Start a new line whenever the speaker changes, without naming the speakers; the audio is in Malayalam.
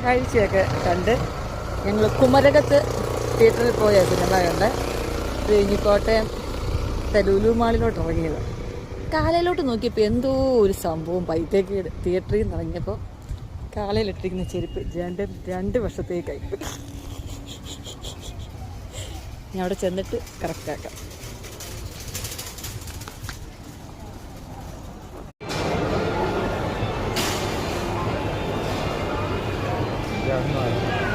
കാഴ്ചയൊക്കെ കണ്ട് ഞങ്ങൾ കുമരകത്ത് തിയേറ്ററിൽ പോയ സിനിമ കണ്ട് കഴിഞ്ഞ് കോട്ടയം ലുലു മാളിലോട്ട് ഇറങ്ങിയത്. കാലയിലോട്ട് നോക്കിയപ്പോൾ എന്തോ ഒരു സംഭവം പൈത്തേക്ക് തിയേറ്ററിൽ നിന്ന് ഇറങ്ങിയപ്പോൾ കാലയിലിട്ടിരിക്കുന്ന ചെരുപ്പ് രണ്ട് വർഷത്തേക്കായി. ഞാൻ അവിടെ ചെന്നിട്ട് കറക്റ്റാക്കാം.
Yeah,